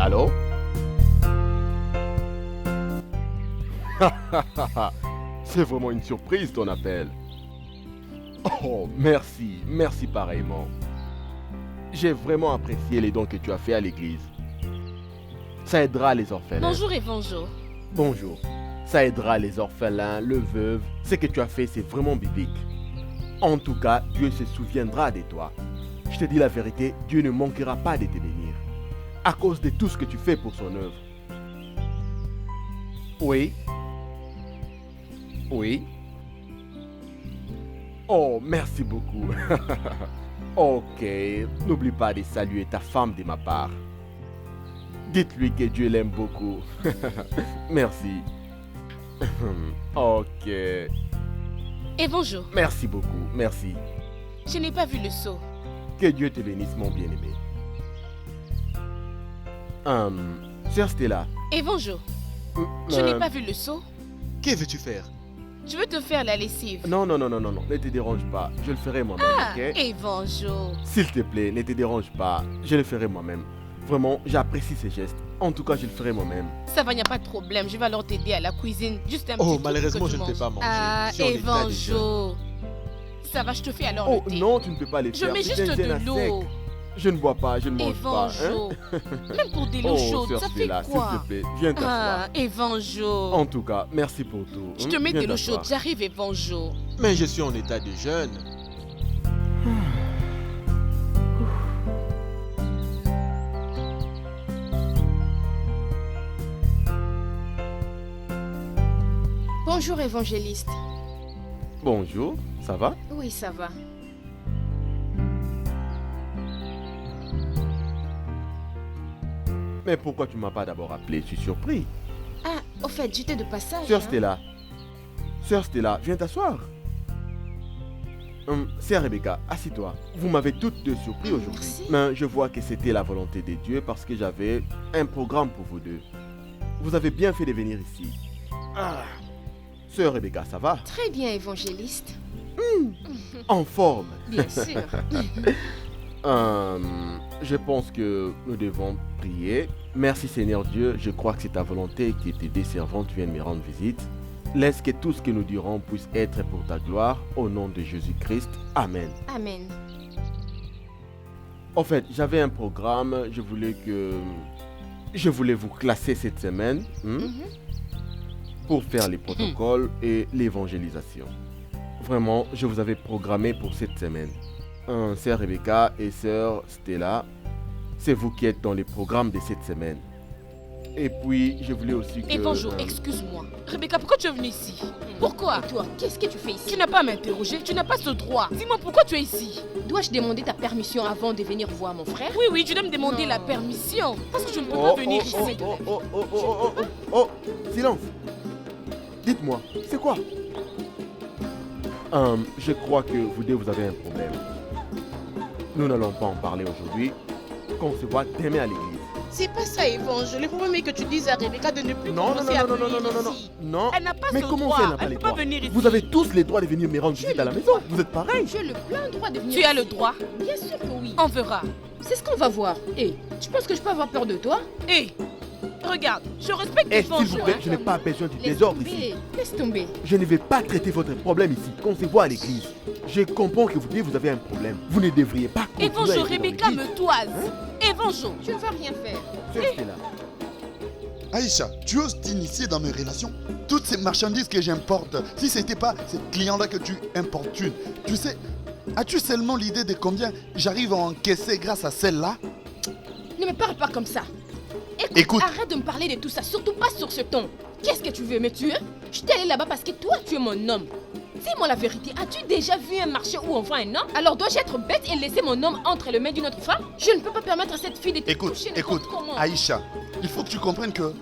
Allô? C'est vraiment une surprise ton appel. Oh, merci pareillement. J'ai vraiment apprécié les dons que tu as fait à l'église. Ça aidera les orphelins. Bonjour Évangile. Bonjour. Ça aidera les orphelins, le veuve. Ce que tu as fait, c'est vraiment biblique. En tout cas, Dieu se souviendra de toi. Je te dis la vérité, Dieu ne manquera pas de te bénir. À cause de tout ce que tu fais pour son œuvre. Oui. Oui. Oh, merci beaucoup. Ok, n'oublie pas de saluer ta femme de ma part. Dites-lui que Dieu l'aime beaucoup. Merci. Ok. Évangile, Merci beaucoup, merci. je n'ai pas vu le seau. Que Dieu te bénisse, mon bien-aimé. Sœur Stella. Évangile, je n'ai pas vu le seau. Que veux-tu faire? Je veux te faire la lessive. Non, ne te dérange pas. Je le ferai moi-même, Ah, ok? Évangile. S'il te plaît, ne te dérange pas. Je le ferai moi-même. Vraiment, j'apprécie ces gestes. En tout cas, je le ferai moi-même. Ça va, il n'y a pas de problème. Je vais alors t'aider à la cuisine. Juste un petit Oh, truc malheureusement, que tu je ne peux manges. pas manger. Ah, Je suis en état de Évangile. jeûne. Ça va, je te fais alors Oh le thé. non, tu ne peux pas les Je faire. mets C'est juste un jeûne à de l'eau. sec. Je ne bois pas, je ne mange pas. Évangile. Même pour de l'eau Oh, chaude, sœur ça fait Stella, s'il quoi? te plaît, viens t'asseoir. Ah, Évangile. En tout cas, merci pour tout. Je te mets Viens de l'eau t'asseoir. chaude. J'arrive, Évangile. Mais je suis en état de jeûne. Bonjour évangéliste. Bonjour, ça va? Oui, ça va. Mais pourquoi tu m'as pas d'abord appelé? Je suis surpris. Ah, au fait, j'étais de passage. Sœur hein. Stella, viens t'asseoir. Sœur Rebecca, assis-toi. Vous m'avez toutes deux surpris aujourd'hui. Merci. Mais je vois que c'était la volonté de Dieu parce que j'avais un programme pour vous deux. Vous avez bien fait de venir ici. Ah. Sœur Rebecca, ça va? Très bien, évangéliste. En forme. Bien sûr. Je pense que nous devons prier. Merci Seigneur Dieu, je crois que c'est ta volonté que tes deux servantes viennent me rendre visite. Laisse que tout ce que nous dirons puisse être pour ta gloire, au nom de Jésus-Christ. Amen. Amen. En fait, j'avais un programme, je voulais vous classer cette semaine Mhm. pour faire les protocoles et l'évangélisation. Vraiment, je vous avais programmé pour cette semaine. Sœur Rebecca et sœur Stella, c'est vous qui êtes dans les programmes de cette semaine. Et puis, je voulais aussi que... Évangile, excuse-moi. Rebecca, pourquoi tu es venue ici? Pourquoi? Toi, qu'est-ce que tu fais Tu ici? n'as pas à m'interroger, tu n'as pas ce droit. Dis-moi pourquoi tu es ici. Dois-je demander ta permission avant de venir voir mon frère? Oui, tu dois me demander Non. la permission. Parce que je ne peux Oh, pas venir oh, ici. oh, silence. Dites-moi, c'est quoi? Je crois que vous deux, vous avez un problème. Nous n'allons pas en parler aujourd'hui. Qu'on se voit demain à l'église. C'est pas ça, Évangile. Le problème est que tu dises à Rebecca de ne plus commencer à venir ici. Non. Elle n'a pas Mais ce comment droit. ça, elle n'a pas Elle les ne peut pas droits? venir ici. Vous avez tous les droits de venir me rendre visite à la maison. Vous êtes pareil. J'ai le plein droit de venir. Tu as le ici. droit. Bien sûr que oui. On verra. C'est ce qu'on va voir. Et tu penses que je peux avoir peur de toi? Hé, regarde, je respecte Et tes s'il vous plaît, bonjours. je n'ai pas besoin du Laisse désordre ici. tomber. Laisse tomber. Je ne vais pas traiter votre problème ici. Qu'on se voit à l'église. Je comprends que vous avez un problème. Vous ne devriez pas continuer à Évangile, être dans Rebecca l'église. me toise. Évangile. Tu ne vas rien faire. Sœur Stella, Aïcha, tu oses t'initier dans mes relations? Toutes ces marchandises que j'importe, si c'était pas ces clients-là que tu importunes, tu sais, as-tu seulement l'idée de combien j'arrive à encaisser grâce à celle-là? Ne me parle pas comme ça. Écoute. Arrête de me parler de tout ça, surtout pas sur ce ton. Qu'est-ce que tu veux me tuer? Je t'ai allé là-bas parce que toi, tu es mon homme. Dis-moi la vérité, as-tu déjà vu un marché où on vend un homme? Alors dois-je être bête et laisser mon homme entre les mains d'une autre femme? Je ne peux pas permettre à cette fille de te toucher Écoute, n'importe comment. Aïcha, il faut que tu comprennes que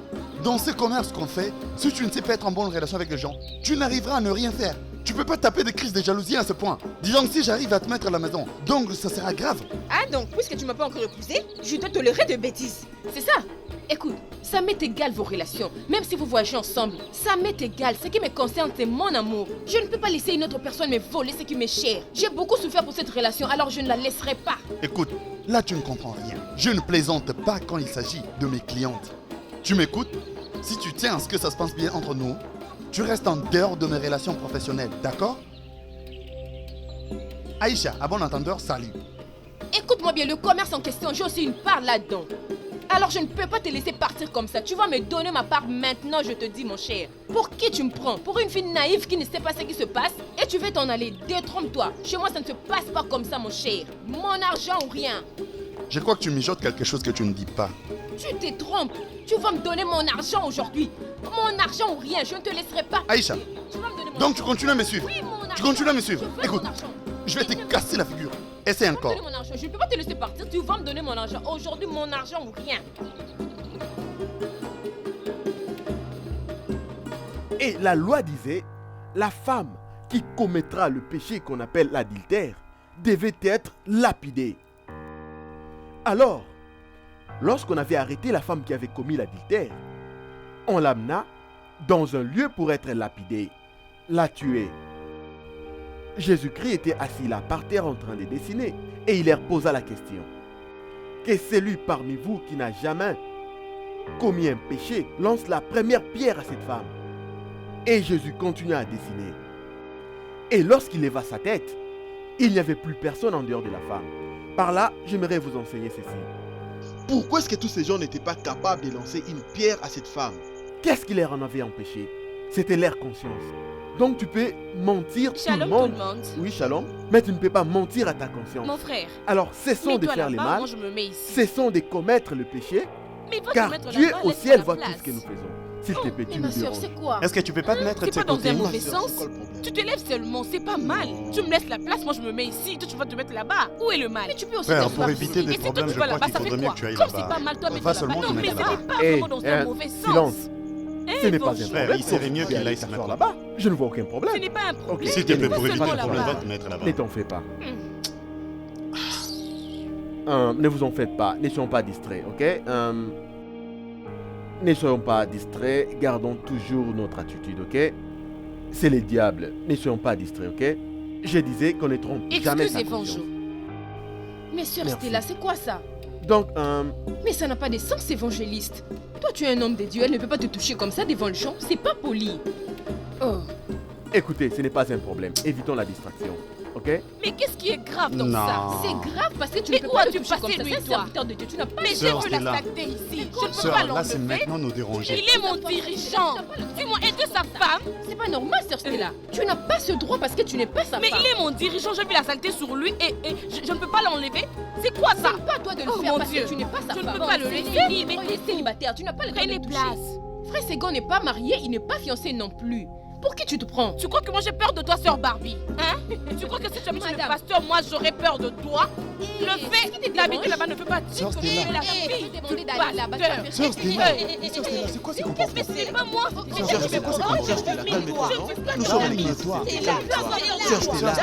dans ce commerce qu'on fait, si tu ne sais pas être en bonne relation avec les gens, tu n'arriveras à ne rien faire. Tu peux pas taper des crises de jalousie à ce point. Disons que si j'arrive à te mettre à la maison, donc ça sera grave. Ah donc, puisque tu m'as pas encore épousé, je dois tolérer de bêtises. C'est ça. Écoute, ça m'est égal vos relations. Même si vous voyagez ensemble, ça m'est égal. Ce qui me concerne, c'est mon amour. Je ne peux pas laisser une autre personne me voler ce qui m'est cher. J'ai beaucoup souffert pour cette relation, alors je ne la laisserai pas. Écoute, là tu ne comprends rien. Je ne plaisante pas quand il s'agit de mes clientes. Tu m'écoutes? Si tu tiens à ce que ça se passe bien entre nous, tu restes en dehors de mes relations professionnelles, d'accord? Aïcha, à bon entendeur, salut. Écoute-moi bien, le commerce en question, j'ai aussi une part là-dedans. Alors je ne peux pas te laisser partir comme ça. Tu vas me donner ma part maintenant, je te dis, mon cher. Pour qui tu me prends? Pour une fille naïve qui ne sait pas ce qui se passe? Et tu veux t'en aller? Détrompe-toi. Chez moi, ça ne se passe pas comme ça, mon cher. Mon argent ou rien. Je crois que tu mijotes quelque chose que tu ne dis pas. Tu te trompes. Tu vas me donner mon argent aujourd'hui. Mon argent ou rien, je ne te laisserai pas. Aïcha, Tu vas me donner mon donc tu argent. continues à me suivre? Oui, mon argent. Tu continues à me suivre? Je veux Écoute, mon argent. je vais te casser la figure. Essaie Tu vas me encore. donner mon argent. Je ne peux pas te laisser partir. Tu vas me donner mon argent. Aujourd'hui, mon argent ou rien. Et la loi disait, la femme qui commettra le péché qu'on appelle l'adultère devait être lapidée. Alors, lorsqu'on avait arrêté la femme qui avait commis l'adultère, on l'amena dans un lieu pour être lapidée, la tuer. Jésus-Christ était assis là par terre en train de dessiner et il leur posa la question. Que celui parmi vous qui n'a jamais commis un péché lance la première pierre à cette femme. Et Jésus continua à dessiner. Et lorsqu'il leva sa tête, il n'y avait plus personne en dehors de la femme. Par là, j'aimerais vous enseigner ceci. Pourquoi est-ce que tous ces gens n'étaient pas capables de lancer une pierre à cette femme? Qu'est-ce qui leur en avait empêché? C'était leur conscience. Donc tu peux mentir Shalom tout tout le le monde. monde. Oui, shalom. Mais tu ne peux pas mentir à ta conscience. Mon frère, Alors cessons de mets-toi faire le là-bas, mal. moi je me mets ici. Cessons de commettre le péché. Mais va te Car mettre Dieu là-bas, au laisse-moi ciel la voit tout place. ce que nous faisons. S'il te plaît, Mais tu ma nous soeur, déranges. c'est quoi? Est-ce que tu peux pas te mettre de C'est ce pas dans côté? un mauvais C'est quoi sens. le problème? Tu te lèves seulement, c'est pas mal. Tu me laisses la place, moi je me mets ici. Toi tu vas te mettre là-bas. Où est le mal? Mais tu peux aussi Frère, t'asseoir pour éviter ici. des Et si toi problèmes, tu je vas crois là-bas, qu'il ça fait faudrait mieux quoi? que tu ailles Comme là-bas. c'est pas mal, toi Va mets-toi seulement là-bas. te Non, mais mettre ce là-bas. n'est pas Eh, vraiment dans un mauvais sens. silence. Eh, Ce n'est pas un bonjour. Frère, problème. il serait mieux qu'il aille se s'asseoir mettre là-bas. Je ne vois aucun Ce problème. n'est pas un problème. S'il te plaît, Ok, pour éviter seulement des problèmes, là-bas. va te mettre là-bas. Ne t'en fais pas. Ne vous en faites pas. Ne soyons pas distraits, ok? Ne soyons pas distraits. Gardons toujours notre attitude, ok? C'est le diable. Ne soyons pas distraits, ok? Je disais qu'on ne trompe jamais Excuse sa Evanjo. conscience. Mais sœur Merci. Stella, c'est quoi ça? Donc, Mais ça n'a pas de sens, évangéliste. Toi, tu es un homme de Dieu, elle ne peut pas te toucher comme ça devant le champ. C'est pas poli. Oh, écoutez, ce n'est pas un problème. Évitons la distraction, ok? Mais qu'est-ce qui est grave dans ça? Non. c'est grave parce que tu Mais ne peux où pas le as-tu toucher passé, comme ça. lui, C'est un toi? serviteur de Dieu, tu n'as pas Mais le j'ai Sœur vu la Stella. saleté ici. Je ne peux Sœur, pas là, c'est l'enlever. maintenant nous déranger. Il est mon dirigeant. Dis-moi, et de sa femme? C'est pas normal, sœur Stella. Tu n'as pas ce droit parce que tu n'es pas sa Mais femme. il est mon dirigeant, j'ai vu la saleté sur lui et je ne peux pas l'enlever. C'est quoi ça? C'est pas à toi de le Oh, faire mon parce Dieu. que tu n'es pas sa Je ne femme. peux pas le C'est laisser. libre, il est célibataire, tu n'as pas le droit de Prenez le toucher. place. Frère Ségon n'est pas marié, il n'est pas fiancé non plus. Pour qui tu te prends? Tu crois que moi j'ai peur de toi, sœur Barbie? Hein? Tu crois que si tu es le Madame. pasteur, moi j'aurais peur de toi? Le qu'est-ce qui te fait d'habiter dérange? là-bas ne veut pas dire Sœur que tu Stella. es la Je vais fille demander du d'aller là-bas, tu vas pasteur. faire Sœur Stella, Hey, Sœur Stella, c'est quoi ce Mais comportement? ce n'est pas moi. Sœur, Mais c'est je quoi ce me comportement? Sœur Stella, calme-toi. Nous sommes en église. Calme-toi. Sœur Stella,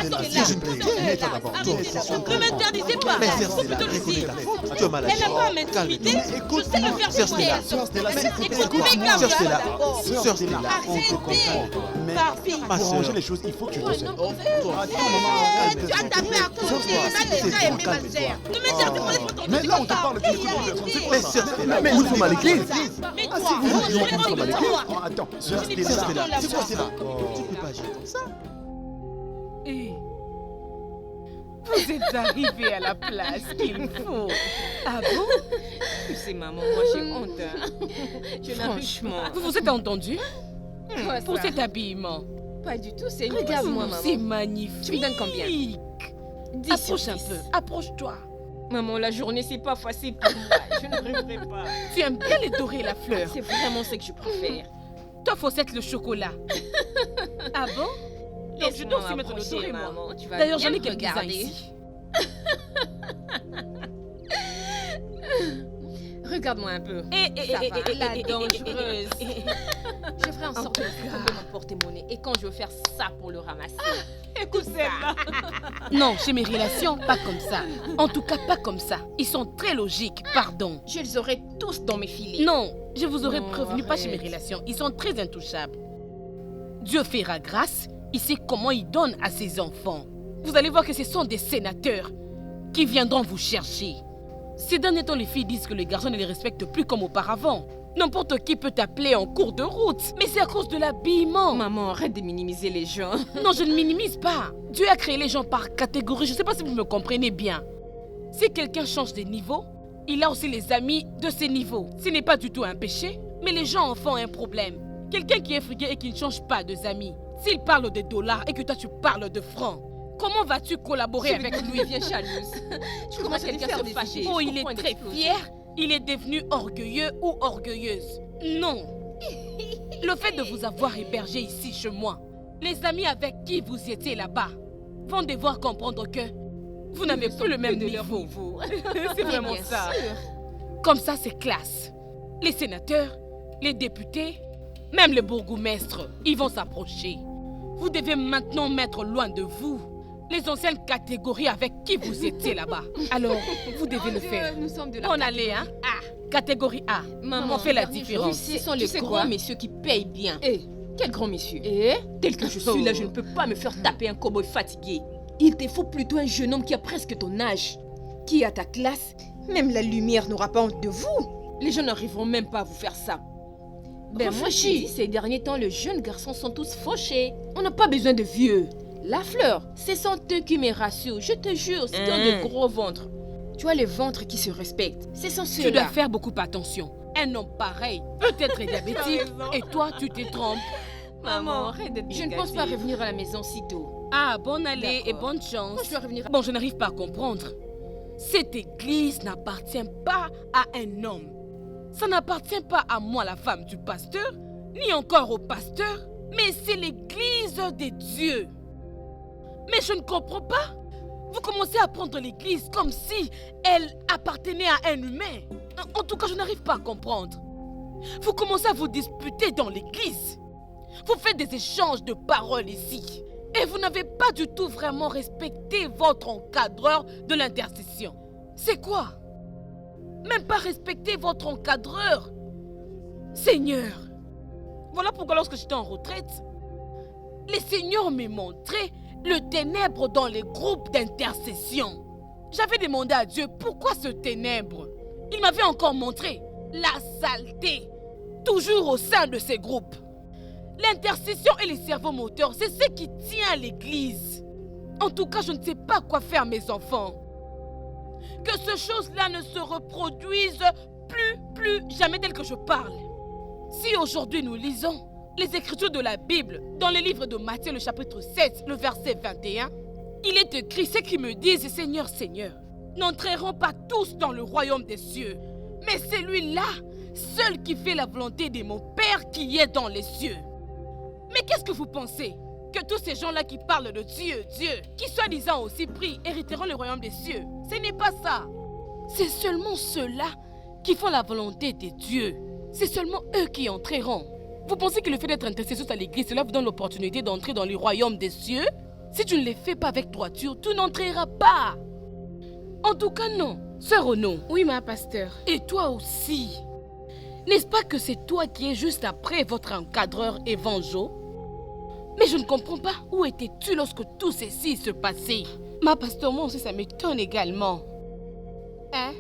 S'il te plaît, mets-toi d'abord. Ne m'interdisez pas. mais Sœur Faut Stella, plutôt le reconnais dire. ta faute. Tu as mal Elle n'a pas à agi. m'intimider. Calme-toi. Je sais le faire Sœur Stella. Sœur Stella, s'il te plaît, Écoute-moi, Sœur Stella. Sœur Stella, on te comprend. Mais Ma pour sœur. ranger les choses, il faut que tu te sèches. Oh, toi. Attends, maman, Tu as tapé à cause de il a aimé ma sœur. Ne m'interdisez pas, laisse-moi t'entendre. Mais là, on te parle, tu écoutes personne. C'est quoi Mais ça? Sœur Stella, Mais nous sommes à l'église. Mais Ah, toi, si vous moi, je voulez, vais nous sommes à rendre l'église. toi. Oh, attends, Sœur Je n'ai Stella, pas besoin c'est quoi ça? tu peux pas agir comme ça. Eh, vous êtes arrivés à la place qu'il faut. Ah bon? C'est maman, moi j'ai honte. Franchement, vous vous êtes entendus pour cet habillement? Pas du tout, c'est une Regarde-moi, maman. c'est magnifique. Tu me donnes combien? 10 sur Approche un 10. peu, approche-toi. Maman, la journée c'est pas facile pour moi. Je n'arriverai pas. Tu aimes bien les dorés et la fleur. C'est vraiment ce que je préfère. Toi, Fossette, le chocolat. Ah bon? Donc, je dois aussi mettre le doré, moi. maman. Tu vas D'ailleurs, bien j'en ai me quelques-uns regarder. ici. Regarde-moi un peu. Ça va, la dangereuse. Je ferai en sorte de trouver mon porte-monnaie. Et quand je veux faire ça pour le ramasser. Écoute celle-là. Non, chez mes relations, pas comme ça. En tout cas, pas comme ça. Ils sont très logiques, pardon. Je les aurai tous dans mes filets. Non, je vous aurais Non, prévenu, pas chez mes arrête. relations. Ils sont très intouchables. Dieu fera grâce. Il sait comment il donne à ses enfants. Vous allez voir que ce sont des sénateurs qui viendront vous chercher. Ces derniers temps, les filles disent que les garçons ne les respectent plus comme auparavant. N'importe qui peut t'appeler en cours de route. Mais c'est à cause de l'habillement. Maman, arrête de minimiser les gens. Non, je ne minimise pas. Dieu a créé les gens par catégorie. Je ne sais pas si vous me comprenez bien. Si quelqu'un change de niveau, il a aussi les amis de ses niveaux. Ce n'est pas du tout un péché, mais les gens en font un problème. Quelqu'un qui est frugué et qui ne change pas d'amis, s'il parle de dollars et que toi tu parles de francs, comment vas-tu collaborer avec lui? Viens jalouse. Tu commences à quelqu'un se fâcher. Oh, il est très fier. Il est devenu orgueilleux ou orgueilleuse. Non. Le fait de vous avoir hébergé ici chez moi, les amis avec qui vous étiez là-bas, vont devoir comprendre que vous n'avez plus le même niveau. C'est vraiment ça. Comme ça, c'est classe. Les sénateurs, les députés, même les bourgmestres, ils vont s'approcher. Vous devez maintenant mettre loin de vous les anciennes catégories avec qui vous étiez là-bas. Alors, vous devez le faire. Nous sommes de la On allait, hein? Catégorie A. Maman, On fait la dernier jour, différence. Ce sont les grands messieurs qui payent bien. Quel grand monsieur? Tel que je Oh. suis là, je ne peux pas me faire taper un cow-boy fatigué. Il te faut plutôt un jeune homme qui a presque ton âge. Qui a ta classe, même la lumière n'aura pas honte de vous. Les gens n'arriveront même pas à vous faire ça. Ben moi, je dis, ces derniers temps, les jeunes garçons sont tous fauchés. On n'a pas besoin de vieux. La fleur, ce sont eux qui me rassurent. Je te jure, c'est un de gros ventres. Tu vois les ventres qui se respectent. Ce sont Tu dois ceux-là. faire beaucoup attention. Un homme pareil peut être diabétique et toi, tu te trompes. Maman, arrête d'être Je ne pense pas revenir à la maison si tôt. Ah, bonne allée et D'accord. bonne chance. Moi, je dois revenir. Bon, je n'arrive pas à comprendre. Cette église n'appartient pas à un homme. Ça n'appartient pas à moi, la femme du pasteur, ni encore au pasteur, mais c'est l'église de Dieu. Mais je ne comprends pas. Vous commencez à prendre l'église comme si elle appartenait à un humain. En tout cas, je n'arrive pas à comprendre. Vous commencez à vous disputer dans l'église. Vous faites des échanges de paroles ici. Et vous n'avez pas du tout vraiment respecté votre encadreur de l'intercession. C'est quoi? Même pas respecter votre encadreur. Seigneur. Voilà pourquoi lorsque j'étais en retraite, les seigneurs m'ont montré le ténèbre dans les groupes d'intercession. J'avais demandé à Dieu pourquoi ce ténèbre. Il m'avait encore montré la saleté, toujours au sein de ces groupes. L'intercession et les cerveaux moteurs, c'est ce qui tient l'église. En tout cas, je ne sais pas quoi faire, mes enfants. Que ces choses-là ne se reproduisent plus jamais tel que je parle. Si aujourd'hui nous lisons les écritures de la Bible dans le livre de Matthieu, le chapitre 7, le verset 21, il est écrit ceux qui me disent Seigneur, Seigneur, n'entreront pas tous dans le royaume des cieux, mais celui-là, seul qui fait la volonté de mon Père qui est dans les cieux. Mais qu'est-ce que vous pensez? Que tous ces gens-là qui parlent de Dieu, qui soi-disant aussi prient, hériteront le royaume des cieux? Ce n'est pas ça. C'est seulement ceux-là qui font la volonté de Dieu. C'est seulement eux qui entreront. Vous pensez que le fait d'être intercesseur à l'église, cela vous donne l'opportunité d'entrer dans le royaume des cieux? Si tu ne les fais pas avec droiture, tu n'entreras pas. En tout cas, non. Sœur Ono. Oui, ma pasteur. Et toi aussi. N'est-ce pas que c'est toi qui es juste après votre encadreur évangile? Mais je ne comprends pas. Où étais-tu lorsque tout ceci se passait? Ma pasteur, moi aussi, ça m'étonne également. Hein?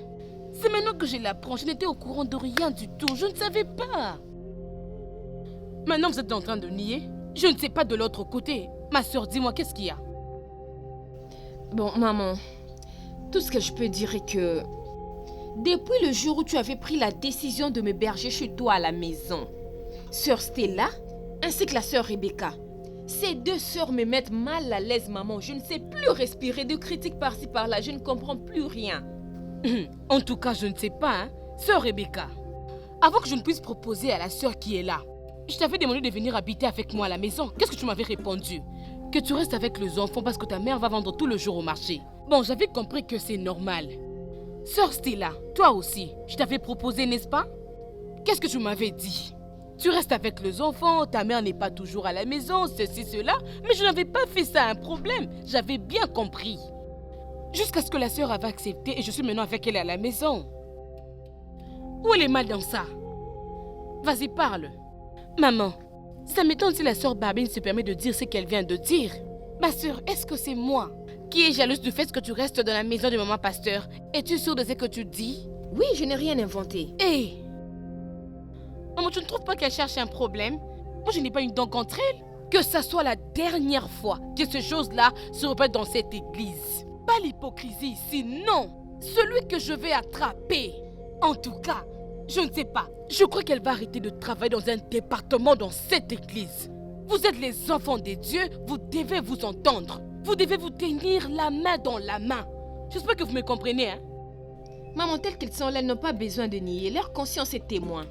C'est maintenant que je l'apprends. Je n'étais au courant de rien du tout. Je ne savais pas. Maintenant, vous êtes en train de nier? Je ne sais pas de l'autre côté. Ma soeur, dis-moi, qu'est-ce qu'il y a? Bon, maman, tout ce que je peux dire est que depuis le jour où tu avais pris la décision de me berger chez toi à la maison, sœur Stella ainsi que la sœur Rebecca, ces deux sœurs me mettent mal à l'aise, maman. Je ne sais plus respirer, de critiques par-ci par-là. Je ne comprends plus rien. En tout cas, je ne sais pas, hein. Sœur Rebecca, avant que je ne puisse proposer à la sœur qui est là, je t'avais demandé de venir habiter avec moi à la maison. Qu'est-ce que tu m'avais répondu? Que tu restes avec les enfants parce que ta mère va vendre tout le jour au marché. Bon, j'avais compris que c'est normal. Sœur Stella, toi aussi, je t'avais proposé, n'est-ce pas? Qu'est-ce que tu m'avais dit? Tu restes avec les enfants, ta mère n'est pas toujours à la maison, ceci, cela. Mais je n'avais pas fait ça un problème. J'avais bien compris. Jusqu'à ce que la sœur avait accepté et je suis maintenant avec elle à la maison. Où est le mal dans ça? Vas-y, parle. Maman, ça m'étonne si la sœur Barbine se permet de dire ce qu'elle vient de dire. Ma sœur, est-ce que c'est moi qui est jalouse du fait que tu restes dans la maison de maman pasteur? Es-tu sûre de ce que tu dis? Oui, je n'ai rien inventé. Hé! Maman, tu ne trouves pas qu'elle cherche un problème? Moi, je n'ai pas une dent contre elle. Que ça soit la dernière fois que ces choses-là se répètent dans cette église. Pas l'hypocrisie ici, non. Celui que je vais attraper. En tout cas, je ne sais pas. Je crois qu'elle va arrêter de travailler dans un département dans cette église. Vous êtes les enfants des dieux, vous devez vous entendre. Vous devez vous tenir la main dans la main. J'espère que vous me comprenez, hein? Maman, telles qu'elles sont là, elles n'ont pas besoin de nier. Leur conscience est témoin.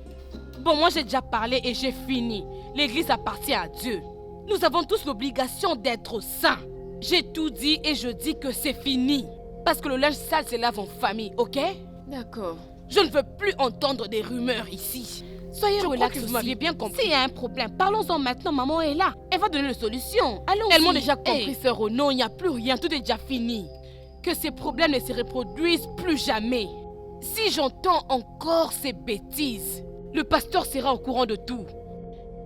Bon, moi j'ai déjà parlé et j'ai fini. L'église appartient à Dieu. Nous avons tous l'obligation d'être saints. J'ai tout dit et je dis que c'est fini. Parce que le linge sale se lave en famille, ok? D'accord. Je ne veux plus entendre des rumeurs ici. Soyez relax, vous m'aviez bien compris. S'il y a un problème, parlons-en maintenant, maman est là. Elle va donner la solution. Allons-y. Elles m'ont déjà compris, sœur Renaud, il n'y a plus rien, tout est déjà fini. Que ces problèmes ne se reproduisent plus jamais. Si j'entends encore ces bêtises, le pasteur sera au courant de tout.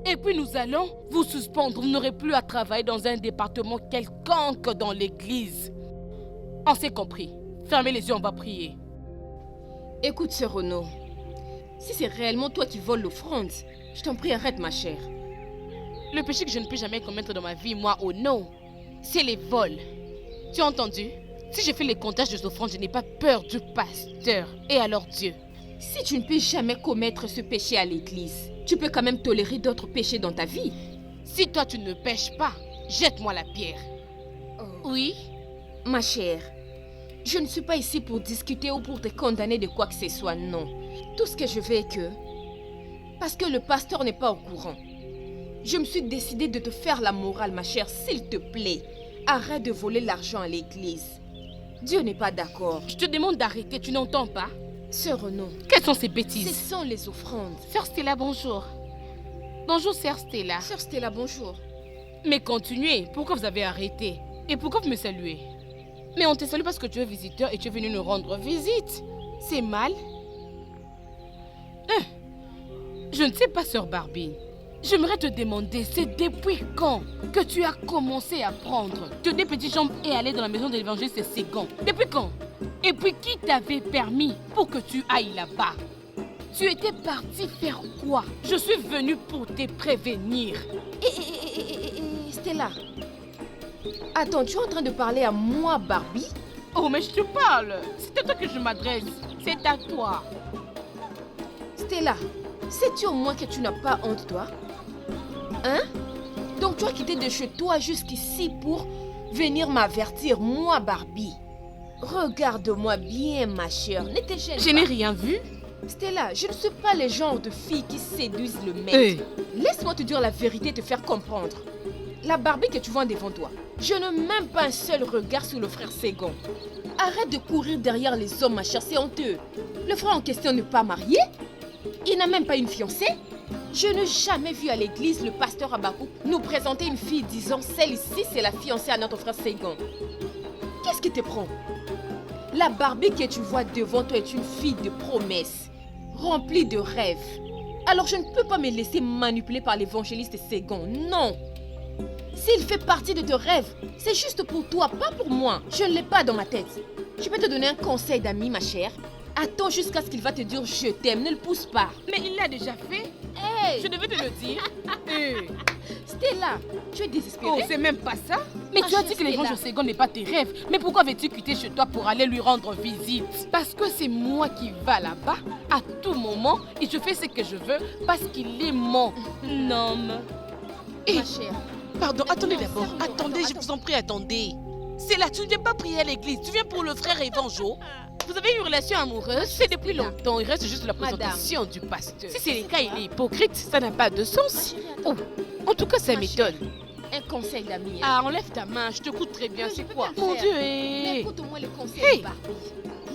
Et puis nous allons vous suspendre. Vous n'aurez plus à travailler dans un département quelconque dans l'église. On s'est compris. Fermez les yeux, on va prier. Écoute, sœur Renaud. Si c'est réellement toi qui voles l'offrande, je t'en prie, arrête, ma chère. Le péché que je ne peux jamais commettre dans ma vie, moi, oh non, c'est les vols. Tu as entendu? Si je fais les comptages des offrandes, je n'ai pas peur du pasteur. Et alors Dieu? Si tu ne peux jamais commettre ce péché à l'église, tu peux quand même tolérer d'autres péchés dans ta vie. Si toi tu ne pêches pas, jette-moi la pierre. Oui? Ma chère, je ne suis pas ici pour discuter ou pour te condamner de quoi que ce soit, non. Tout ce que je veux est que... Parce que le pasteur n'est pas au courant. Je me suis décidée de te faire la morale, ma chère, s'il te plaît. Arrête de voler l'argent à l'église. Dieu n'est pas d'accord. Je te demande d'arrêter, tu n'entends pas? Sœur Renaud. Quelles sont ces Ce bêtises? sont les offrandes. Sœur Stella, bonjour. Bonjour, sœur Stella. Sœur Stella, bonjour. Mais continuez, pourquoi vous avez arrêté? Et pourquoi vous me saluez? Mais on te salue parce que tu es visiteur et tu es venu nous rendre visite. C'est mal? Je ne sais pas, sœur Barbine. J'aimerais te demander, c'est depuis quand que tu as commencé à prendre tes deux petites jambes et aller dans la maison de l'évangéliste Ségon? Depuis quand? Et puis qui t'avait permis pour que tu ailles là-bas? Tu étais parti faire quoi? Je suis venue pour te prévenir. Stella. Attends, tu es en train de parler à moi, Barbie? Oh, mais je te parle. C'est à toi que je m'adresse. C'est à toi. Stella, sais-tu au moins que tu n'as pas honte, toi? Hein? Donc tu as quitté de chez toi jusqu'ici pour venir m'avertir, moi, Barbie. Regarde-moi bien, ma chère. Ne te gêne pas. Je n'ai rien vu. Stella, je ne suis pas le genre de fille qui séduisent le maître. Laisse-moi te dire la vérité et te faire comprendre. La Barbie que tu vois devant toi, je ne mets même pas un seul regard sur le frère Ségon. Arrête de courir derrière les hommes, ma chère, c'est honteux. Le frère en question n'est pas marié. Il n'a même pas une fiancée. Je n'ai jamais vu à l'église le pasteur Abakou nous présenter une fille disant « Celle-ci, c'est la fiancée à notre frère Ségon ». Qu'est-ce qui te prend? La Barbie que tu vois devant toi est une fille de promesses, remplie de rêves. Alors je ne peux pas me laisser manipuler par l'évangéliste Ségon, non. S'il fait partie de tes rêves, c'est juste pour toi, pas pour moi. Je ne l'ai pas dans ma tête. Je peux te donner un conseil d'ami, ma chère. Attends jusqu'à ce qu'il va te dire « Je t'aime », ne le pousse pas. Mais il l'a déjà fait. Hey! Je devais te le dire. Stella, tu es désespérée. Oh, c'est même pas ça. Mais tu as dit que l'évangile Ségon n'est pas tes rêves. Mais pourquoi avais-tu quitté chez toi pour aller lui rendre visite? Parce que c'est moi qui va là-bas à tout moment et je fais ce que je veux parce qu'il est mon homme. Ma chère. Pardon, attendez Non, d'abord. sérieux, Attendez, je attends. vous en prie, attendez. C'est là, tu ne viens pas prier à l'église, tu viens pour le frère Évangile. Vous avez une relation amoureuse? C'est depuis longtemps. Il reste juste la Madame. présentation du pasteur. Si c'est le cas, il est hypocrite. Ça n'a pas de sens. Oh, en tout cas, ça Ma m'étonne. Un conseil d'ami. hein. Ah, enlève ta main. Je te coûte très bien. Oui, C'est je peux quoi? bien le Mon faire. Dieu, Mais hé. écoute au moins les conseils Hey. de Barbie.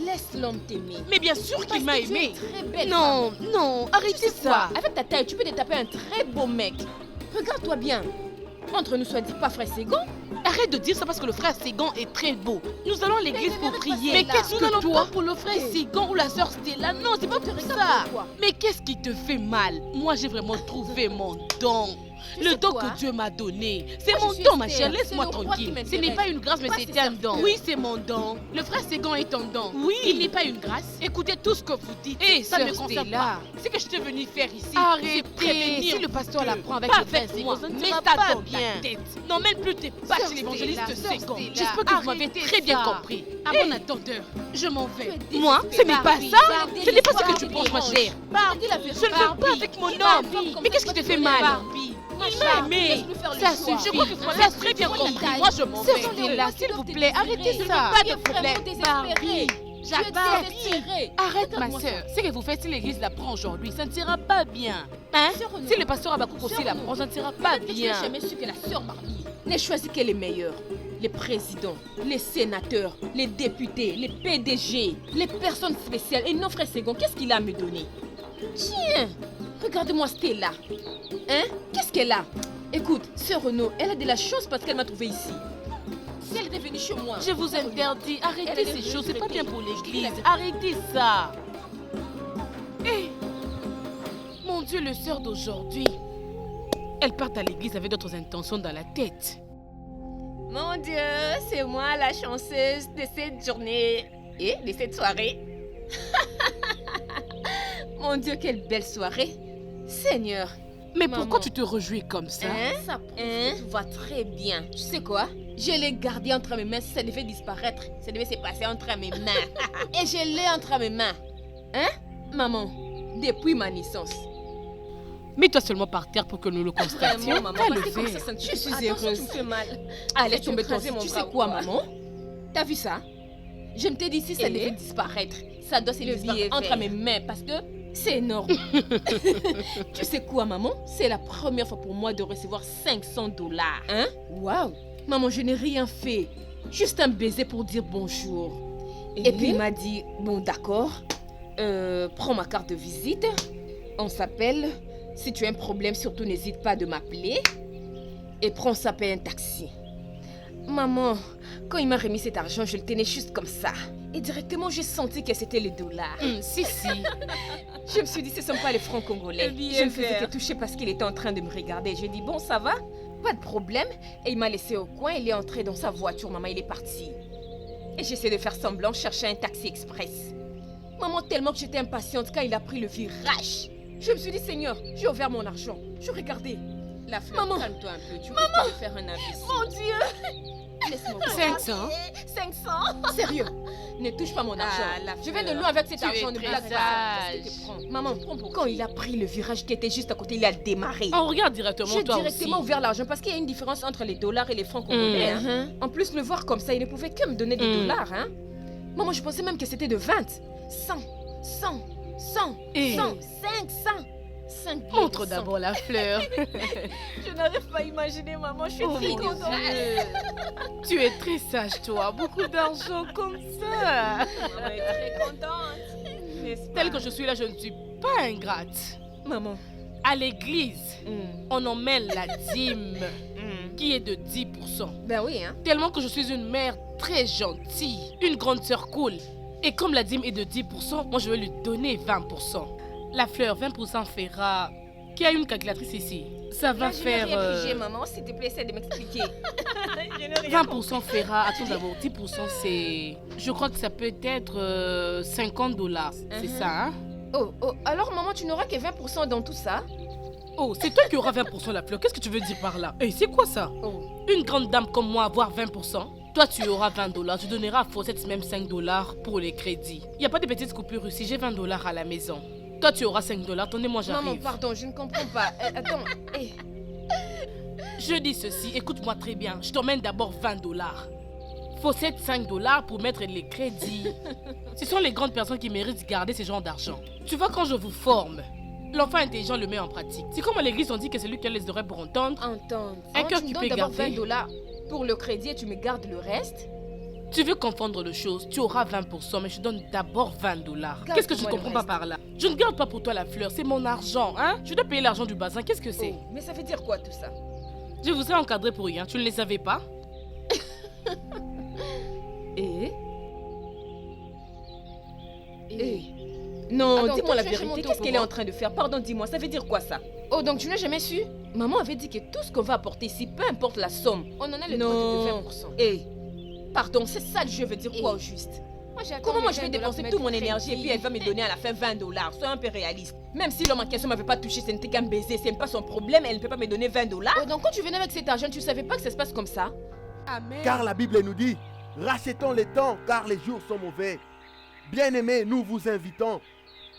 Laisse l'homme t'aimer. Mais bien sûr Parce qu'il m'a que tu es aimé. très belle Non, non, femme. arrêtez Tu sais quoi? ça. Avec ta taille, tu peux te taper un très beau mec. Regarde-toi bien. Entre nous, soit dit pas frère Ségon. Arrête de dire ça parce que le frère Ségan est très beau. Nous allons à l'église Mais pour ne prier. reste pas Mais là. qu'est-ce que Nous n'allons toi pas pour le frère Ségan ou la sœur Stella? Non, c'est pas pour regardes ça. pourquoi. Mais qu'est-ce qui te fait mal? Moi, j'ai vraiment trouvé mon don. Tu Le sais don quoi? que Dieu m'a donné. C'est Moi, mon je suis don, ma Esther. chère. C'est Laisse-moi le roi qui tranquille. Ce m'intéresse. n'est pas une grâce, mais Pas c'est ses un don. serviteurs. Oui, c'est mon don. Le frère Ségan est un don. Oui. Il n'est pas une grâce. Écoutez tout ce que vous dites. Eh, Ça ne me sœur concerne Stella. pas. Ce que je suis venue faire ici, Arrêtez. c'est prévenir Si le pasteur Dieu. l'apprend avec Pas le frère avec Ségan, moi, ça ne mais sera ça pas dans bien. ta tête. Non, même plus tes pas Sœur chez l'évangéliste Stella, sœur Ségan. Stella, J'espère que vous m'avez arrêtez très bien ça. compris. À bon attendeur, je m'en vais. Tu es Moi, ce n'est pas désespérée. ça. Barbie, Ce n'est pas ce que Barbie, tu penses, ma Barbie. chère. Dis la vérité. Je ne veux pas avec mon homme. Mais qu'est-ce qui te fait mal? Barbie. Il m'a aimé. Laisse-nous faire le Ça choix. suffit. Je crois que vous l'avez très bien compris. Moi, je m'en vais. Stella, s'il vous plaît, arrêtez Je ne ça. veux pas Tu es de problème. vraiment désespérée. J'arrive. désespérée. Arrête, ma Regarde-moi soeur. Ce que vous faites si l'église l'apprend aujourd'hui, ça ne sera pas bien. Hein? Sœur Renaud. Si le pasteur Abakouk aussi Sœur l'apprend, ça ne sera pas Peut-être que tu bien. n'as jamais su que la sœur Barbie n'ait choisi que les meilleurs. Les présidents, les sénateurs, les députés, les PDG, les personnes spéciales. Et non, frère Ségon, qu'est-ce qu'il a à me donner? Tiens, regarde-moi Stella. Hein? Qu'est-ce qu'elle a? Écoute, sœur Renaud, elle a de la chance parce qu'elle m'a trouvée ici. Si elle était venue chez moi... Je vous interdis, arrêtez Elle est ces devenue choses, c'est pas bien pour traitée. l'église. Arrêtez ça. Eh, mon Dieu, le sœur d'aujourd'hui, elle part à l'église avec d'autres intentions dans la tête. Mon Dieu, c'est moi la chanceuse de cette journée et de cette soirée. Mon Dieu, quelle belle soirée. Seigneur. Mais Maman. pourquoi tu te réjouis comme ça? Ça prouve que tu vois très bien. Tu sais quoi? Je l'ai gardé entre mes mains. Si ça devait disparaître, ça devait se passer entre mes mains. Et je l'ai entre mes mains. Hein? Maman, depuis ma naissance. Mets-toi seulement par terre pour que nous le constations. Vraiment, maman, Fais parce le que comme faire. ça, ça ne Je fait suis pas. Attention, heureuse. tu me fais mal. Allez, tu tomber me craser ton mon Tu sais bras quoi, ou quoi? maman? T'as vu ça? Je me t'ai dit, si ça Et? devait disparaître, ça doit se Le disparaître billet entre vert. mes mains parce que c'est énorme. Tu sais quoi, maman? C'est la première fois pour moi de recevoir $500. Hein? Waouh! Maman, je n'ai rien fait. Juste un baiser pour dire bonjour. Et puis il m'a dit, bon d'accord, prends ma carte de visite. On s'appelle. Si tu as un problème, surtout n'hésite pas de m'appeler. Et prends ça, paye un taxi. Maman, quand il m'a remis cet argent, je le tenais juste comme ça. Et directement, j'ai senti que c'était les dollars. Si. Je me suis dit, ce ne sont pas les francs congolais. Le billet Je me faisais vert. toucher parce qu'il était en train de me regarder. J'ai dit, bon, ça va? Pas de problème. Et il m'a laissé au coin. Il est entré dans sa voiture. Maman, il est parti. Et j'essaie de faire semblant, chercher un taxi express. Maman, tellement que j'étais impatiente quand il a pris le virage. Je me suis dit, Seigneur, j'ai ouvert mon argent. Je regardais. La fleur, Maman. calme-toi un peu. Tu peux te faire un imbécile. Mon Dieu! Laisse-moi voir. 500. 500? Sérieux? Ne touche pas mon argent. la Je vais de fleur. loin avec cet Tu es argent. Ne très blague pas. sage. Qu'est-ce que tu prends? Maman, quand il a pris le virage qui était juste à côté, il a démarré. On regarde directement J'ai toi directement aussi. ouvert l'argent parce qu'il y a une différence entre les dollars et les francs congolais. hein. En plus, me voir comme ça, il ne pouvait que me donner des dollars. Hein. Maman, je pensais même que c'était de 20. 100, 100, 100, Eh. 100, 500. 5 billets Montre de 100. d'abord la fleur. Je n'arrive pas à imaginer, maman. Je suis Oh, très mon contente. Tu es très sage, toi. Beaucoup d'argent comme ça. Maman est très contente. N'est-ce pas? Tel que je suis là, je ne suis pas ingrate. Maman. À l'église, on emmène la dîme Hmm. qui est de 10%. Ben oui, hein. Tellement que je suis une mère très gentille, une grande sœur cool. Et comme la dîme est de 10%, moi je vais lui donner 20%. La fleur, 20% fera... Qui a une calculatrice ici? Ça va Je n'ai faire... rien pigé, maman. S'il te plaît, essaie de m'expliquer. Je n'ai rien compris. 20% fera... Attends d'abord, 10% c'est... Je crois que ça peut être $50. C'est ça, hein? Oh, alors maman, tu n'auras que 20% dans tout ça? Oh, c'est toi qui auras 20% la fleur. Qu'est-ce que tu veux dire par là? Eh, c'est quoi ça? Oh. Une grande dame comme moi avoir 20%? Toi, tu auras $20. Tu donneras à Fawcett même $5 pour les crédits. Il n'y a pas de petites coupures ici. J'ai $20 à la maison. Toi, tu auras $5. Attendez-moi, Maman, j'arrive. pardon, je ne comprends pas. Attends, Je dis ceci, écoute-moi très bien. Je t'emmène d'abord $20. Fawcett $5 pour mettre les crédits. Ce sont les grandes personnes qui méritent de garder ce genre d'argent. Tu vois, quand je vous forme, l'enfant intelligent le met en pratique. C'est comme à l'église, on dit que c'est lui qui a les oreilles pour entendre. entends. Un cœur Tu qui me peut donnes d'abord garder. $20 pour le crédit et tu me gardes le reste? Tu veux confondre les choses, tu auras 20%, mais je donne d'abord $20. Qu'est-ce que je ne comprends pas par là? Je ne garde pas pour toi la fleur, c'est mon argent, hein? Je dois payer l'argent du bazin, qu'est-ce que c'est? Mais ça veut dire quoi tout ça? Je vous ai encadré pour rien, tu ne les savais pas? Et Non, Attends, dis-moi la toi, tu es vérité. monté au Qu'est-ce qu'elle est pouvoir. en train de faire? Pardon, dis-moi, ça veut dire quoi ça? Oh, donc tu n'as jamais su? Maman avait dit que tout ce qu'on va apporter ici, peu importe la somme. On en a le Non. droit de 20%. Hé, pardon, c'est ça le jeu veut dire quoi au juste? Comment moi je vais dépenser toute mon énergie et puis elle va me donner à la fin $20? Sois un peu réaliste. Même si l'homme en question m'avait pas touché, ce n'était qu'un baiser, c'est pas son problème, elle ne peut pas me donner $20. Oh, donc quand tu venais avec cet argent, tu savais pas que ça se passe comme ça? Amen. Car la Bible nous dit, rachetons les temps car les jours sont mauvais. Bien-aimés, nous vous invitons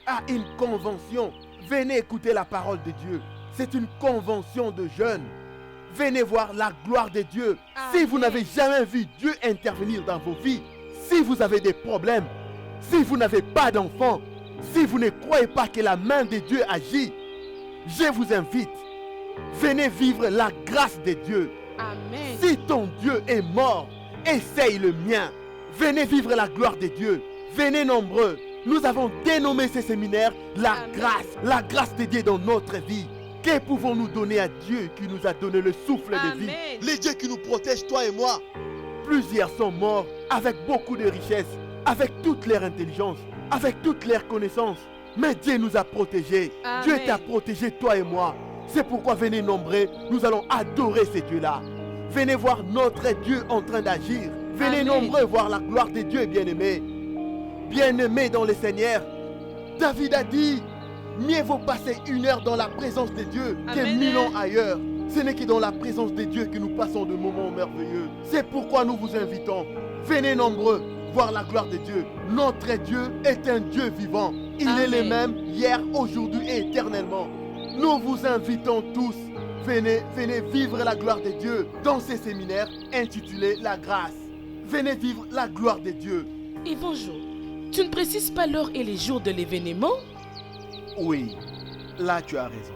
à une convention. Venez écouter la parole de Dieu. C'est une convention de jeunes. Venez voir la gloire de Dieu. Si vous n'avez jamais vu Dieu intervenir dans vos vies, si vous avez des problèmes, si vous n'avez pas d'enfants, si vous ne croyez pas que la main de Dieu agit, je vous invite. Venez vivre la grâce de Dieu. Amen. Si ton Dieu est mort, essaye le mien. Venez vivre la gloire de Dieu. Venez nombreux. Nous avons dénommé ce séminaire la grâce de Dieu dans notre vie. Que pouvons-nous donner à Dieu qui nous a donné le souffle de vie? Amen. Les dieux qui nous protègent, toi et moi. Plusieurs sont morts avec beaucoup de richesses, avec toute leur intelligence, avec toute leur connaissance. Mais Dieu nous a protégés. Amen. Dieu t'a protégé, toi et moi. C'est pourquoi venez nombreux, nous allons adorer ce Dieu-là. Venez voir notre Dieu en train d'agir. Venez Amen. nombreux voir la gloire de Dieu, bien-aimés. Bien-aimés dans le Seigneur. David a dit, mieux vaut passer 1 heure dans la présence de Dieu que Amen. 1000 ans ailleurs. Ce n'est que dans la présence de Dieu que nous passons de moments merveilleux. C'est pourquoi nous vous invitons. Venez nombreux voir la gloire de Dieu. Notre Dieu est un Dieu vivant. Il est le Amen. même hier, aujourd'hui et éternellement. Nous vous invitons tous. Venez vivre la gloire de Dieu dans ce séminaire intitulé La grâce. Venez vivre la gloire de Dieu. Évangile, tu ne précises pas l'heure et les jours de l'événement? Oui, là tu as raison.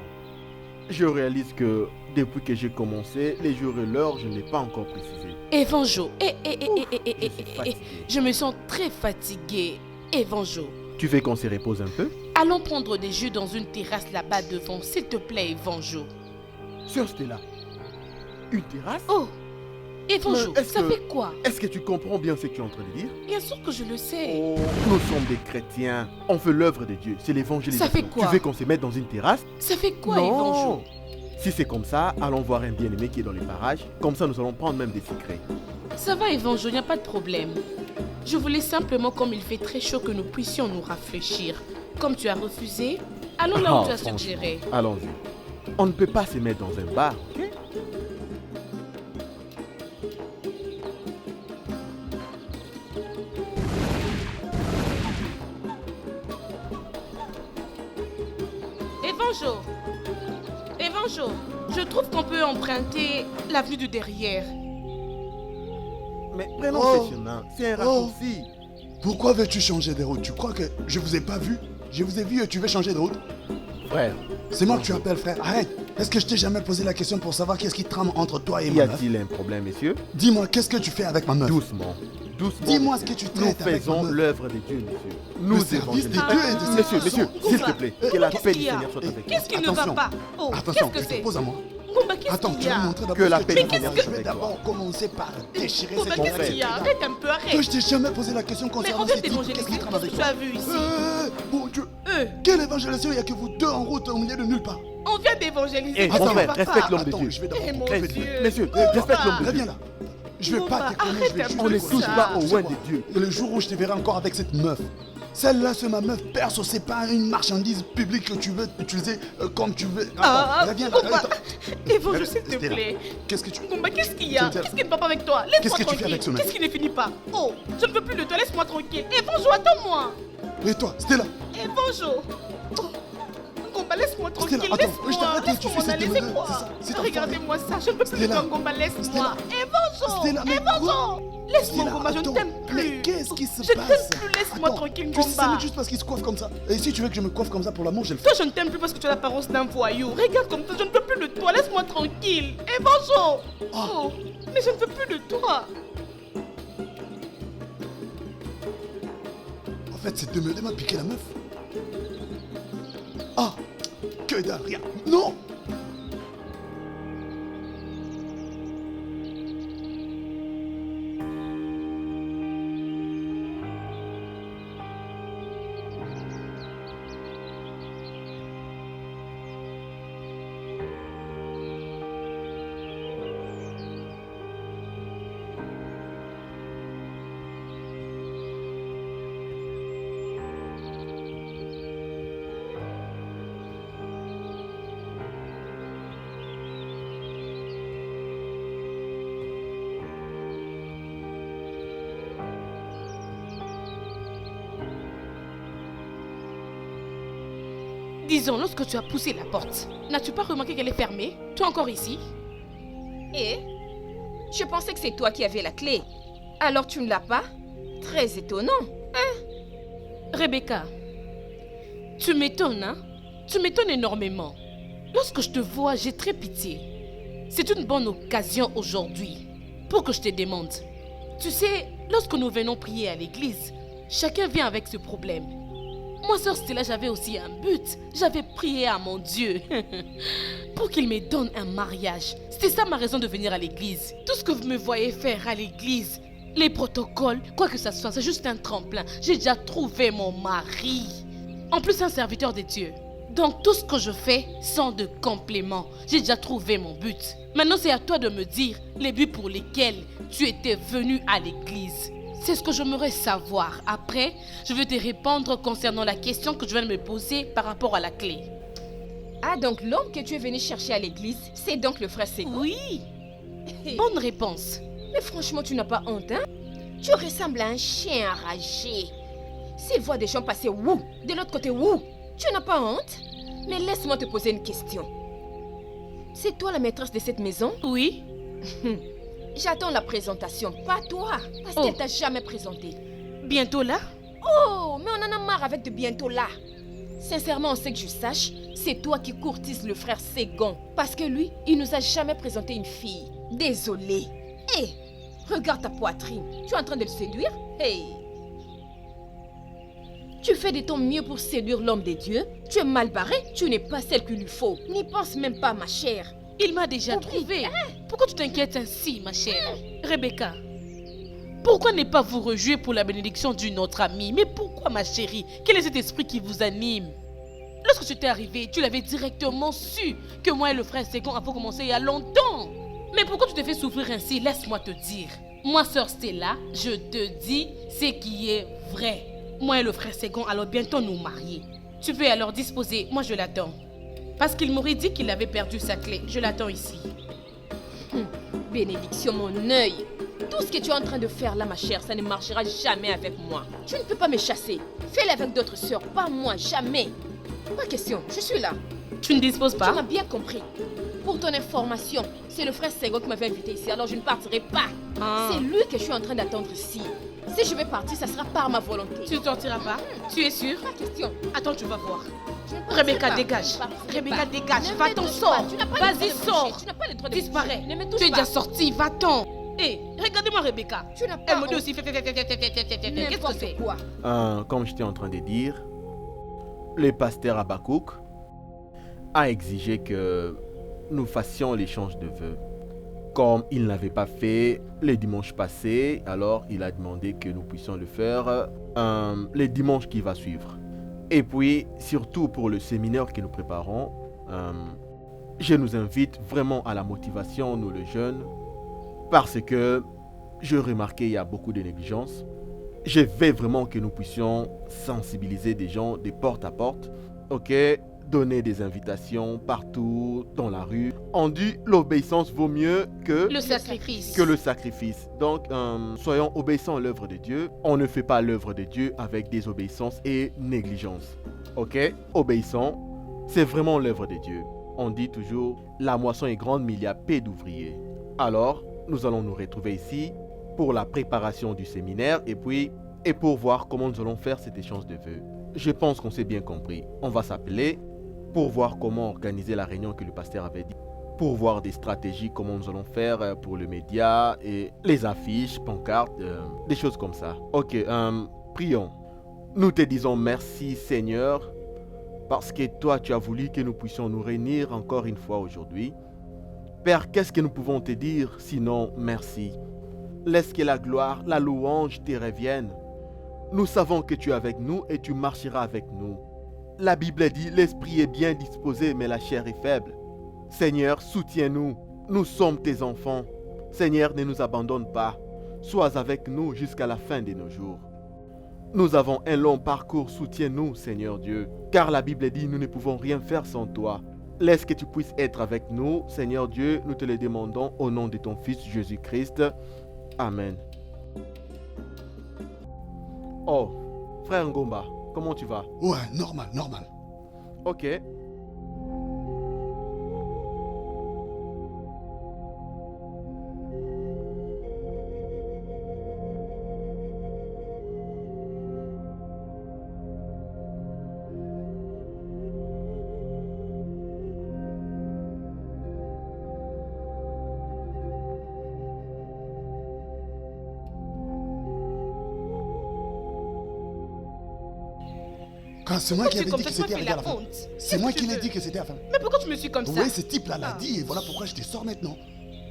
Je réalise que depuis que j'ai commencé, les jours et l'heure, je ne l'ai pas encore précisé. Évangile, Je suis fatigué. je me sens très fatiguée. Évangile, Tu veux qu'on se repose un peu? allons prendre des jus dans une terrasse là-bas devant, s'il te plaît, Évangile. Sœur Stella, une terrasse? Oh, Évangile, Mais est-ce ça que- fait quoi? Est-ce que tu comprends bien ce que tu es en train de dire? Bien sûr que je le sais. Oh, nous sommes des chrétiens. On fait l'œuvre de Dieu. C'est l'évangélisation. Ça fait quoi? Tu veux qu'on se mette dans une terrasse? Ça fait quoi, Non. Évangile? Si c'est comme ça, allons voir un bien-aimé qui est dans les parages. Comme ça, nous allons prendre même des secrets. Ça va, Évangile, il n'y a pas de problème. Je voulais simplement, comme il fait très chaud, que nous puissions nous rafraîchir. Comme tu as refusé, allons là où Ah, tu as franchement. suggéré. Allons-y. On ne peut pas se mettre dans un bar, ok? Évangile, Évangile, je trouve qu'on peut emprunter l'avenue du derrière. Mais prenons Oh. ce chemin. C'est un Oh. raccourci. Pourquoi veux-tu changer de route? Tu crois que je vous ai pas vu? Je vous ai vu et tu veux changer de route? Frère, C'est moi que tu appelles frère. Arrête. Est-ce que je t'ai jamais posé la question pour savoir qu'est-ce qui trame entre toi et y ma meuf? a-t-il un problème, messieurs? Dis-moi, qu'est-ce que tu fais avec ma meuf? Doucement. Doucement. Dis-moi monsieur. ce que tu Nous traites avec ma faisons meuf. l'œuvre de Dieu, monsieur. Nous Le service de évangélisons. Dieu et de ses Monsieur, enfants. monsieur, s'il te plaît, que la Qu'est-ce paix du qu'il y a? Seigneur soit avec vous. Qu'est-ce qui ne va Attention. pas? Oh, Attention, qu'est-ce que je c'est? te pose à moi. Gomba, qu'est-ce Attends, qu'il tu y vas a? me montrer d'abord Que la ce paix tu du fais. Seigneur Je soit vais avec toi. d'abord commencer par déchirer Gomba, cette qu'est-ce qu'il y a? frère. Arrête un peu, Que arrête. je t'ai jamais posé la question Mais concernant on ce vient type. Qu'est-ce qui d'évangéliser. trame Qu'est-ce avec que tu toi? as vu ici? Bon Dieu. Eux, Quelle évangélisation? Il n'y a que vous deux en route au milieu de nulle part. on vient d'évangéliser. Eh, ça mon ne frère, va respecte pas. l'homme de Attends, Dieu. je vais d'abord Eh, mon t'occuper de Dieu. lui. Messieurs, Gomba. respecte l'homme de Très Dieu. bien là. Je vais Gomba, pas te connaître, je vais arrête juste un On peu ne te touche ça. pas au Tu sais loin quoi? de Dieu. Et le jour où je te verrai encore avec cette meuf, celle-là, c'est ma meuf perso, c'est pas une marchandise publique que tu veux utiliser comme tu veux. Ah, Attends, viens là, Gomba. attends. Évangile, s'il te Stella, plaît. Qu'est-ce que tu... Gomba, qu'est-ce qu'il y a? Stella. Qu'est-ce qui ne va pas avec toi? Qu'est-ce Laisse-moi que tu fais tranquille. avec ce mec? Qu'est-ce qui ne finit pas? Oh, je ne veux plus de toi, laisse-moi tranquille. Évangile, attends-moi. Et toi, Stella, Évangile. Oh. Gomba, laisse-moi tranquille. Stella, attends, je Laisse-moi. t'arrête, tu Laisse-moi fais cette laissez démêlée, quoi? c'est ça, c'est ta Regardez-moi ça, je ne peux plus de Stella. toi, Gomba, laisse-moi. Stella. Évangile. Stella, mais Évangile. Laisse-moi, Stella, Gomba, je ne attends, t'aime mais plus. qu'est-ce qui se Je ne passe? t'aime plus, laisse-moi Attends, tranquille, tu sais, c'est Gomba. juste parce qu'il se coiffe comme ça. Et si tu veux que je me coiffe comme ça pour l'amour, je le fais. Toi, je ne t'aime plus parce que tu as l'apparence d'un voyou. Regarde comme ça, je ne veux plus de toi. Laisse-moi tranquille. Évangile. Oh, mais je ne veux plus de toi. fait, c'est de me piquer la meuf. Ah, que dalle, rien. Non. Disons, lorsque tu as poussé la porte, n'as-tu pas remarqué qu'elle est fermée? Tu es encore ici? Et je pensais que c'est toi qui avais la clé. Alors tu ne l'as pas? Très étonnant. Rebecca, tu m'étonnes, hein? Tu m'étonnes énormément. Lorsque je te vois, j'ai très pitié. C'est une bonne occasion aujourd'hui pour que je te demande. Tu sais, lorsque nous venons prier à l'église, chacun vient avec ce problème. Moi, sœur Stella, j'avais aussi un but. J'avais prié à mon Dieu pour qu'il me donne un mariage. C'était ça ma raison de venir à l'église. Tout ce que vous me voyez faire à l'église, les protocoles, quoi que ça soit, c'est juste un tremplin. J'ai déjà trouvé mon mari. En plus, un serviteur de Dieu. Donc, tout ce que je fais sont de compléments. J'ai déjà trouvé mon but. Maintenant, c'est à toi de me dire les buts pour lesquels tu étais venu à l'église. C'est ce que j'aimerais savoir. Après, je vais te répondre concernant la question que je viens de me poser par rapport à la clé. Ah, donc l'homme que tu es venu chercher à l'église, c'est donc le frère Ségon? Oui. Bonne réponse. Mais franchement, tu n'as pas honte, hein? Tu ressembles à un chien enragé. S'il voit des gens passer, wouh, de l'autre côté, wouh, tu n'as pas honte? Mais laisse-moi te poser une question. C'est toi la maîtresse de cette maison? Oui. J'attends la présentation, pas toi, parce qu'elle t'a jamais présenté. Bientôt là? Oh, mais on en a marre avec de bientôt là. Sincèrement, on sait que je sache, c'est toi qui courtises le frère Ségon. Parce que lui, il nous a jamais présenté une fille. Désolé. Hé, regarde ta poitrine. Tu es en train de le séduire? Hey. Tu fais de ton mieux pour séduire l'homme de Dieu. Tu es mal barré, tu n'es pas celle qu'il lui faut. N'y pense même pas, ma chère. Il m'a déjà trouvé. Pourquoi tu t'inquiètes ainsi, ma chère? Rebecca, pourquoi ne pas vous réjouir pour la bénédiction d'une autre amie? Mais pourquoi, ma chérie? Quel est cet esprit qui vous anime? Lorsque tu t'es arrivé, tu l'avais directement su que moi et le frère Ségon avons commencé il y a longtemps. Mais pourquoi tu te fais souffrir ainsi? Laisse-moi te dire. Moi, sœur Stella, je te dis ce qui est vrai. Moi et le frère Ségon allons bientôt nous marier. Tu peux alors disposer, moi je l'attends. Parce qu'il m'aurait dit qu'il avait perdu sa clé. Je l'attends ici. Bénédiction, mon œil. Tout ce que tu es en train de faire là, ma chère, ça ne marchera jamais avec moi. Tu ne peux pas me chasser. Fais-le avec d'autres sœurs, pas moi, jamais. Pas question, je suis là. Tu ne disposes pas? Tu m'as bien compris. Pour ton information, c'est le frère Ségon qui m'avait invité ici, alors je ne partirai pas. C'est lui que je suis en train d'attendre ici. Si je vais partir, ça sera par ma volonté. Tu ne sortiras pas? Tu es sûre? Pas question. Attends, tu vas voir. Rebecca, dégage. Rebecca, dégage. Va-t'en, sors. Vas-y, sors. Disparais. Tu es déjà sortie, va-t'en. Hé, regardez-moi, Rebecca. Elle me dit aussi, fais. Qu'est-ce que c'est? Comme j'étais en train de dire, le pasteur Habakkuk a exigé que nous fassions l'échange de vœux. Comme il ne l'avait pas fait le dimanche passé, alors il a demandé que nous puissions le faire le dimanche qui va suivre. Et puis, surtout pour le séminaire que nous préparons, je nous invite vraiment à la motivation, nous les jeunes, parce que je remarquais qu'il y a beaucoup de négligence. Je veux vraiment que nous puissions sensibiliser des gens de porte à porte, ok? Donner des invitations partout dans la rue. On dit l'obéissance vaut mieux que le sacrifice. Donc, soyons obéissants à l'œuvre de Dieu. On ne fait pas l'œuvre de Dieu avec désobéissance et négligence. Ok? Obéissant, c'est vraiment l'œuvre de Dieu. On dit toujours, la moisson est grande, mais il y a peu d'ouvriers. Alors, nous allons nous retrouver ici pour la préparation du séminaire et pour voir comment nous allons faire cet échange de vœux. Je pense qu'on s'est bien compris. On va s'appeler pour voir comment organiser la réunion que le pasteur avait dit, pour voir des stratégies, comment nous allons faire pour le média et les affiches, pancartes, des choses comme ça. Ok, prions. Nous te disons merci, Seigneur, parce que toi, tu as voulu que nous puissions nous réunir encore une fois aujourd'hui. Père, qu'est-ce que nous pouvons te dire sinon merci? Laisse que la gloire, la louange te reviennent. Nous savons que tu es avec nous et tu marcheras avec nous. La Bible dit, l'esprit est bien disposé, mais la chair est faible. Seigneur, soutiens-nous. Nous sommes tes enfants. Seigneur, ne nous abandonne pas. Sois avec nous jusqu'à la fin de nos jours. Nous avons un long parcours, soutiens-nous, Seigneur Dieu. Car la Bible dit, nous ne pouvons rien faire sans toi. Laisse que tu puisses être avec nous, Seigneur Dieu, nous te le demandons au nom de ton Fils Jésus-Christ. Amen. Oh, frère Ngomba, comment tu vas? Ouais, normal, normal. Ok. Quand c'est moi qui avais dit que c'était fait à la la fin. honte. C'est moi Qu'est-ce qui que l'ai tu dit veux? que c'était à la fin. Mais pourquoi tu me suis comme ça? Oui, ce type-là l'a dit et voilà pourquoi je te sors maintenant.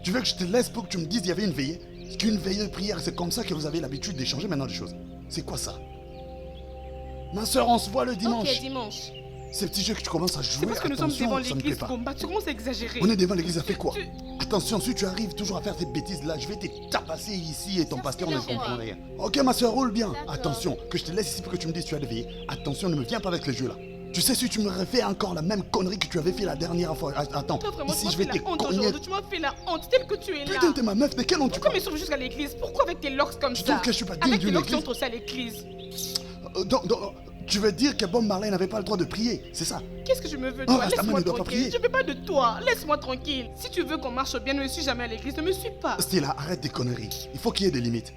Tu veux que je te laisse pour que tu me dises qu'il y avait une veillée? Qu'une veillée de prière, c'est comme ça que vous avez l'habitude d'échanger maintenant des choses. C'est quoi ça? Ma soeur, on se voit le dimanche. Ok, dimanche. Ces petits jeux que tu commences à jouer, C'est parce que nous sommes attention, devant ça me plaît l'église, pas. Gomba. Tu commences à exagérer. On est devant l'église, ça fait quoi? Tu- Attention, si tu arrives toujours à faire ces bêtises-là, je vais te tapasser ici et ton pasteur ne D'accord. comprend rien. Ok, ma soeur, roule bien. D'accord. Attention, que je te laisse ici pour que tu me dises si tu as des veillées. Attention, ne me viens pas avec les jeux là. Tu sais, si tu me refais encore la même connerie que tu avais fait la dernière fois. Attends, Toi, vraiment, ici tu je m'as vais fait te la honte cogner. aujourd'hui. Tu m'as fait la honte telle que tu es là. Putain, t'es ma meuf, de quelle honte tu Pourquoi parles? me sauves jusqu'à l'église? Pourquoi avec tes locks comme Tu ça? trouves que je suis pas digne Avec tes d'une locks, tu église? entres aussi à l'église. Donc, tu veux dire que Bob Marley n'avait pas le droit de prier, c'est ça? Qu'est-ce que je me veux, Oh, toi? Rastaman Laisse-moi ne doit pas tranquille. prier. Je veux pas de toi. Laisse-moi tranquille. Si tu veux qu'on marche bien, ne me suis jamais à l'église. Ne me suis pas. Stella, arrête des conneries. Il faut qu'il y ait des limites.